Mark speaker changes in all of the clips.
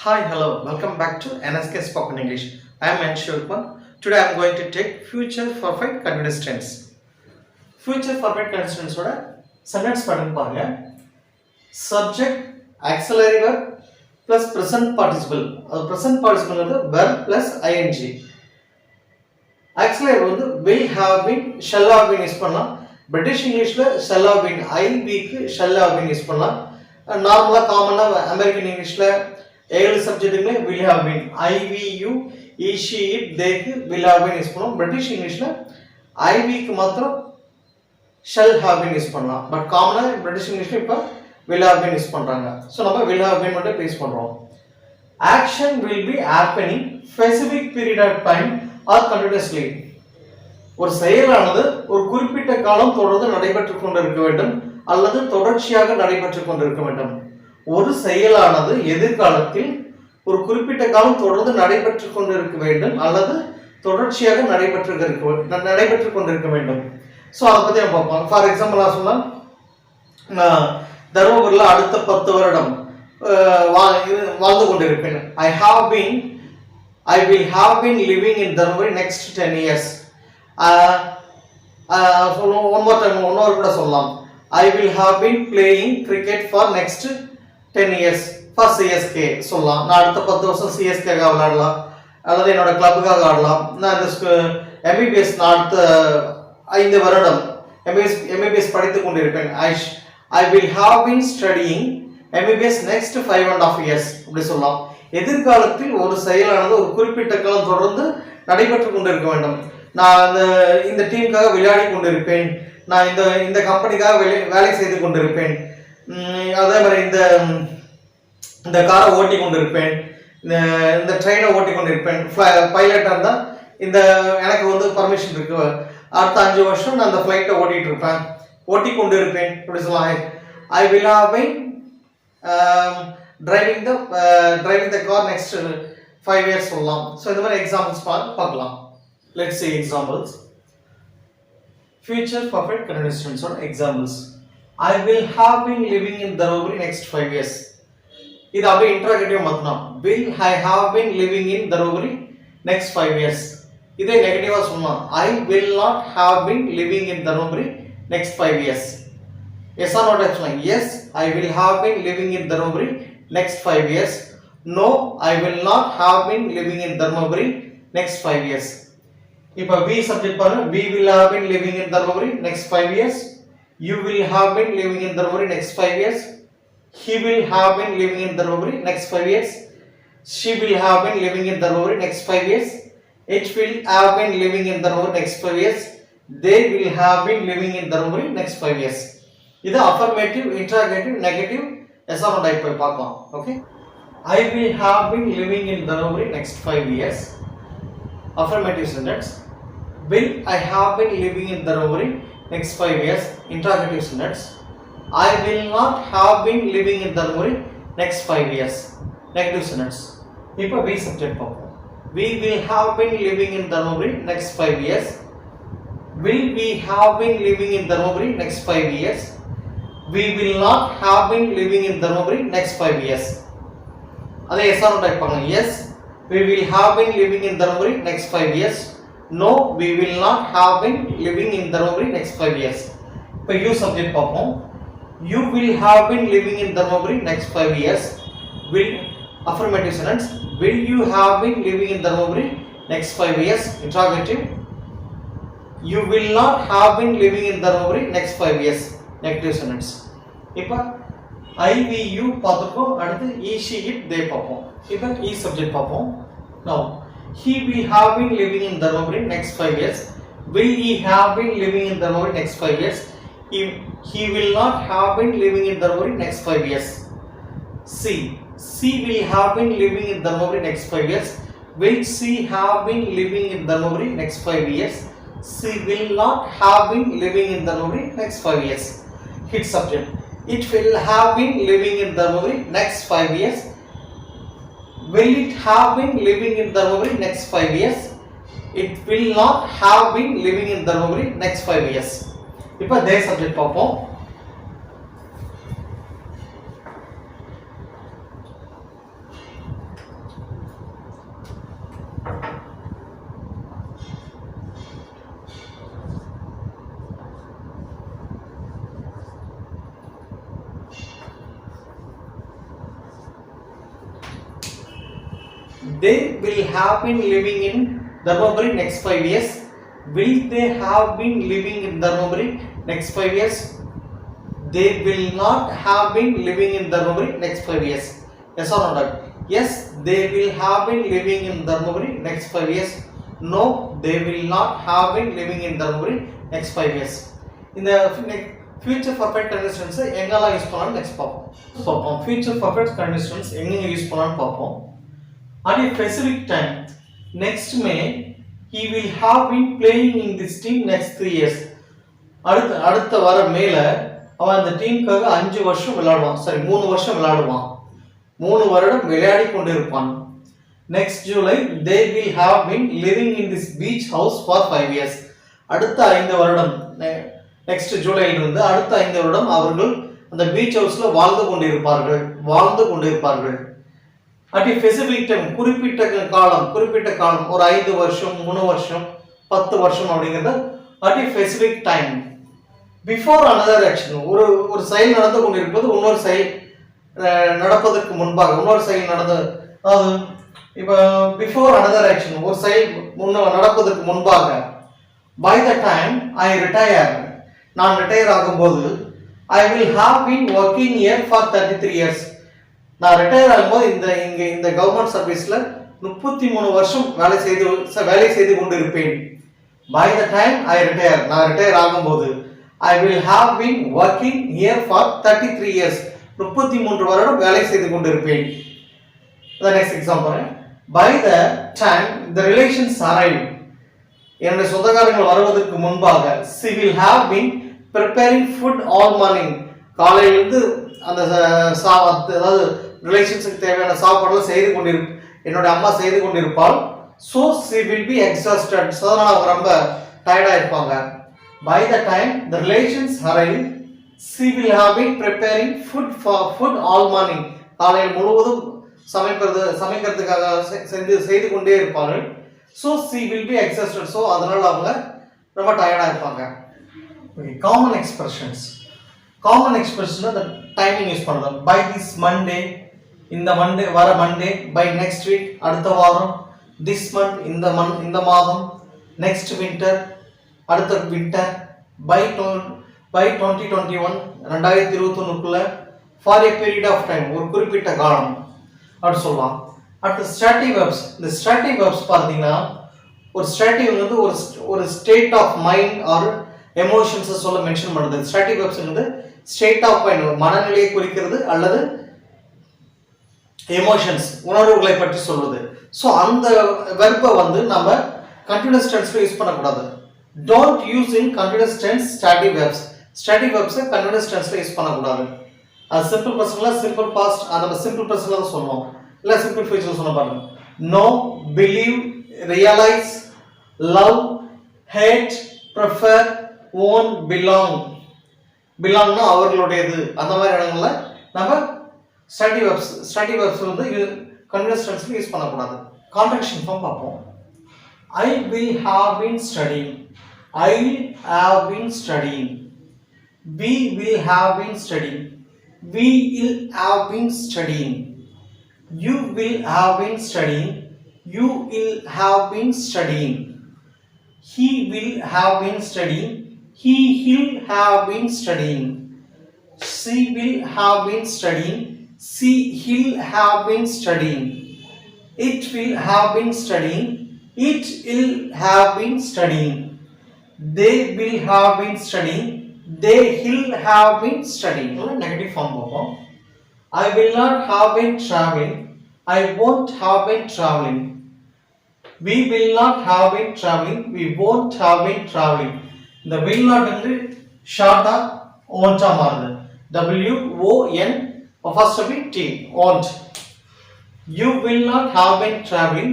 Speaker 1: Hi, hello, welcome back to NSK Spoken English. I am Anshulpan. Today I am going to take future perfect continuous tense. Future perfect continuous tense ஓட sentence pattern பாருங்க. Subject auxiliary verb plus present participle. அது present participle வந்து verb plus ing. Auxiliary வந்து will have been, shall have been use பண்ணலாம். British Englishல shall have been, IB க்கு shall have been use பண்ணலாம். நார்மலா காமனா அமெரிக்கன் இங்கிலீஷ்ல ஏழு சப்ஜெக்ட்டுமே will have been, IVU, he, she, it, they க்கு will have been யூஸ் பண்ணுவோம். பிரிட்டிஷ் இங்கிலீஷ்ல IB க்கு மாத்திரம் shall have been யூஸ் பண்ணலாம். பட் காமனா பிரிட்டிஷ் இங்கிலீஷ்ல இப்ப will have been யூஸ் பண்றாங்க. சோ நம்ம will have been மட்டும் யூஸ் பண்றோம். Action will be happening specific period of time or continuously. ஒரு செயலானது ஒரு குறிப்பிட்ட காலம் தொடர்ந்து நடைபெற்றுக் கொண்டிருக்க வேண்டும் அல்லது தொடர்ச்சியாக நடைபெற்றுக் கொண்டிருக்க வேண்டும். ஒரு செயலானது எதிர்காலத்தில் ஒரு குறிப்பிட்ட காலம் தொடர்ந்து நடைபெற்றுக் கொண்டிருக்க வேண்டும் அல்லது தொடர்ச்சியாக நடைபெற்றுக் கொண்டிருக்க வேண்டும். ஸோ அதை பத்தி நம்ம பார்ப்போம். ஃபார் எக்ஸாம்பிள் நான் சொன்னா தருமபுரியில் அடுத்த 10 வருடம் வாழ்ந்து கொண்டிருப்பேன். I will have been living in Dharmaburi next 10 years. One more time, இன்னொரு கூட சொல்லலாம். I will have been playing cricket for next 10 years for CSK சொல்லலாம். நான் அடுத்த 10 வருஷம் CSK க்காக விளையாடலாம் அல்லது என்னோட கிளப்புக்காக ஆடலாம். நான் இந்த MBBS நான் அடுத்த 5 வருடம் MBBS படித்துக் கொண்டிருப்பேன். I will have been studying MBBS next 5.5 years அப்படி சொல்லலாம். எதிர்காலத்தில் ஒரு செயலானது ஒரு குறிப்பிட்ட காலம் தொடர்ந்து நடைபெற்றுக் கொண்டிருக்க வேண்டும். நான் இந்த டீமுக்காக விளையாடி கொண்டிருப்பேன், நான் இந்த கம்பெனிக்காக வேலை செய்து கொண்டிருப்பேன், அதே மாதிரி இந்த காரை ஓட்டி கொண்டிருப்பேன், இந்த ட்ரெயினை ஓட்டி கொண்டிருப்பேன், பைலட்டாக இருந்தால் எனக்கு வந்து பர்மிஷன் இருக்கு, அடுத்த 5 வருஷம் நான் அந்த ஃப்ளைட்டை ஓட்டி கொண்டு இருப்பேன் அப்படி சொல்லலாம். I will have been driving the car next 5 years சொல்லலாம். ஸோ இந்த மாதிரி எக்ஸாம்பிள்ஸ் பார்க்கலாம். Let's see examples. Future perfect continuous tense or examples. I will have been living in Dharmaburi next 5 years. இது அப்படியே இன்டராகேட்டிவ் மாத்தலாம். Will I have been living in Dharmaburi next 5 years. இதே நெகட்டிவா சொல்லலாம். I will not have been living in Dharmaburi next 5 years. Yes or not actually? Yes, I will have been living in Dharmaburi next 5 years. No, I will not have been living in Dharmaburi next 5 years. இப்போ we subject பாருங்க. We will have been living in Dharmaburi next 5 years. You will have been living in Dharmaburi next 5 years. He will have been living in Dharmaburi next 5 years. She will have been living in Dharmaburi next 5 years. It will have been living in Dharmaburi next 5 years. They will have been living in Dharmaburi next 5 years. இது affirmative, interrogative, negative, yes or no type போய் பார்க்கலாம். Okay. I will have been living in Dharmaburi next 5 years. Affirmative sentence. Will I have been living in Dharmaburi next 5 years? Interrogative sentence. I will not have been living in Dharmaburi next 5 years. Negative sentence. இப்போ we subject பார்ப்போம். We will have been living in Dharmaburi next 5 years. Will we have been living in Dharmaburi next 5 years? We will not have been living in Dharmaburi next 5 years. அதே yes or no type பண்ணுங்க. Yes, we will have been living in Dharmaburi next 5 years. No, we will not have been living in Dharmaburi next 5 years. இப்போ you subject பார்ப்போம். You will have been living in Dharmaburi next 5 years. Will, affirmative sentence. Will you have been living in Dharmaburi next 5 years? Interrogative. You will not have been living in Dharmaburi next 5 years. Negative sentence. இப்போ IVU பார்த்துக்கோம். அடுத்து he, she, it, they பார்ப்போம். இப்போ he subject பார்ப்போம். Now he will have been living in Dharmaburi next 5 years. Will he have been living in Dharmaburi next 5 years? He will not have been living in Dharmaburi next 5 years. She will have been living in Dharmaburi next 5 years. Will she have been living in Dharmaburi next 5 years? She will not have been living in Dharmaburi next 5 years. Hit subject. It will have been living in Dharmaburi next 5 years. Will it have been living in Dharmaburi next 5 years? It will not have been living in Dharmaburi next 5 years. இப்போ they subject பார்ப்போம். they will have been living in Dharmaburi next 5 years. Will they have been living in Dharmaburi next 5 years? They will not have been living in Dharmaburi next 5 years. Yes or no? Yes, they will have been living in Dharmaburi next 5 years. No, they will not have been living in Dharmaburi next 5 years. In the future perfect continuous tense எங்கெல்லாம் use பண்ணலாம் next பார்ப்போம். Future perfect continuous tense எங்க use பண்ணலாம்னு பார்ப்போம். At a specific time, next May, he will have been playing in this team next 3 years. அடுத்த வர மேல அவன் அந்த டீமுக்காக 5 வருஷம் விளையாடுவான். சரி 3 வருஷம் விளையாடுவான். 3 வருடம் விளையாடி கொண்டிருப்பான். Next July, they will have been living in this beach house for 5 years. அடுத்த 5 வருடம் நெக்ஸ்ட் ஜூலைல இருந்து அடுத்த 5 வருடம் அவர்கள் அந்த பீச் ஹவுஸ்ல வாழ்ந்து கொண்டிருப்பார்கள். At a specific time, குறிப்பிட்ட காலம் ஒரு 5 வருஷம் 3 வருஷம் 10 வருஷம் அப்படிங்கிறது at a specific time. Before another action, ஒரு செயல் நடந்து கொண்டிருப்பது இன்னொரு செயல் நடப்பதற்கு முன்பாக இன்னொரு செயல் அதாவது இப்போ before another action ஒரு செயல் நடப்பதற்கு முன்பாக. By the time I retire, நான் ரிட்டையர் ஆகும்போது I will have been working here for 33 years. நான் ரிட்டையர் ஆகும்போது இந்த கவர்மெண்ட் சர்வீஸ்ல 33 வருஷம் வேலை செய்து கொண்டிருப்பேன். By the time I retire, நான் ரிட்டையர் ஆகும்போது I will have been working here for 33 years. 33 வருடம் வேலை செய்து கொண்டிருப்பேன். The next example. By the time the relations arrive, என்னுடைய சொந்தக்காரங்கள் வருவதற்கு முன்பாக she will have been preparing food all morning. காலையிலிருந்து அந்த அதாவது ரிலேஷன்ஸ்க்கு தேவையான சாப்பாடுலாம் என்னோட அம்மா செய்து கொண்டிருப்பாள். So she will be exhausted. அதனால அவங்க ரொம்ப டயர்டா இருப்பாங்க. By the time the relations arrive, she will have been preparing food all morning. காலையில் முழுவதும் சமைக்கிறதுக்காக செய்து கொண்டே இருப்பார்கள். So she will be exhausted. So அதனால அவங்க ரொம்ப டயர்டா இருப்பாங்க. Common expressions the timing use பண்ணலாம். By this Monday, இந்த மண்டே வர மண்டே. By next week, அடுத்த வாரம். This month, இந்த மாதம். Next winter, அடுத்த winter. By 2021, 2021 for a period of time, ஒரு குறிப்பிட்ட காலம் அப்படி சொல்லலாம். அடுத்த ஸ்டாட்டிக் வெர்ப்ஸ். இந்த ஸ்டாட்டிக் வெர்ப்ஸ் பார்த்தீங்கன்னா ஒரு ஸ்டாட்டிக் வந்து ஒரு state of mind or emotions சொல்ல மென்ஷன் பண்ணுது. ஸ்டாட்டிக் வெர்ப்ஸ் வந்து ஸ்டேட் ஆஃப் மைண்ட் மனநிலையை குறிக்கிறது அல்லது எமோஷன்ஸ் உணர்வுகளை பற்றி சொல்வது. ஸோ அந்த வெர்பை வந்து நம்ம கண்டினியூஸ் டென்ஸ்ல யூஸ் பண்ணக்கூடாது. Don't use in continuous tense static verbs. Static வெர்ப்ஸை கண்டினியூஸ் டென்ஸ்ல யூஸ் பண்ணக்கூடாது. அது சிம்பிள் பிரசன்ட்ல சிம்பிள் பாஸ்ட் நம்ம சிம்பிள் பிரசன்ட்ல தான் சொல்லுவோம். இல்ல சிம்பிள் ஃபியூச்சர் சொல்ல பாருங்க. Know, believe, realise, love, hate, prefer, own, பிலாங்னா அவர்களுடையது. அந்த மாதிரி இடங்கள்ல நம்ம ஸ்டாட்டிக் வெர்ப்ஸ் வந்து கண்டினியூஸ் டென்ஸ்ல யூஸ் பண்ணக்கூடாது. கான்ட்ராக்ஷன் ஃபார்ம் பார்ப்போம். I will have been studying. I have been studying. We will have been studying. We will have been studying. You will have been studying. You will have been studying. He will have been studying. He will have been studying. She will have been studying. She will have been studying. It will have been studying. It will have been studying. They will have been studying. They will have been studying. Negative form பார்ப்போம். I will not have been traveling. I won't have been traveling. We will not have been traveling. We won't have been traveling. இந்த will not வந்து ஷார்ட்டா won't ஆ மாறுது. W O N apostrophe T, won't. You will not have been traveling.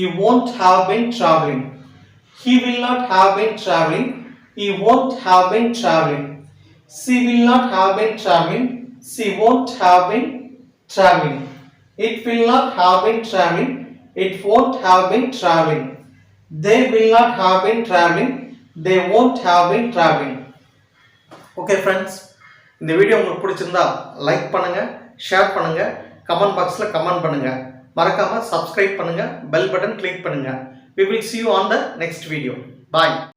Speaker 1: You won't have been traveling. He will not have been traveling. He won't have been traveling. She will not have been traveling. She won't have been traveling. It will not have been traveling. It won't have been traveling. They will not have been traveling. They won't have been traveling. Okay friends, இந்த video உங்களுக்கு பிடிச்சிருந்தா like பண்ணுங்க, share பண்ணுங்க, comment பாக்ஸ்ல comment பண்ணுங்க. மறக்காம subscribe பண்ணுங்க, bell button click பண்ணுங்க. We will see you on the next video. Bye.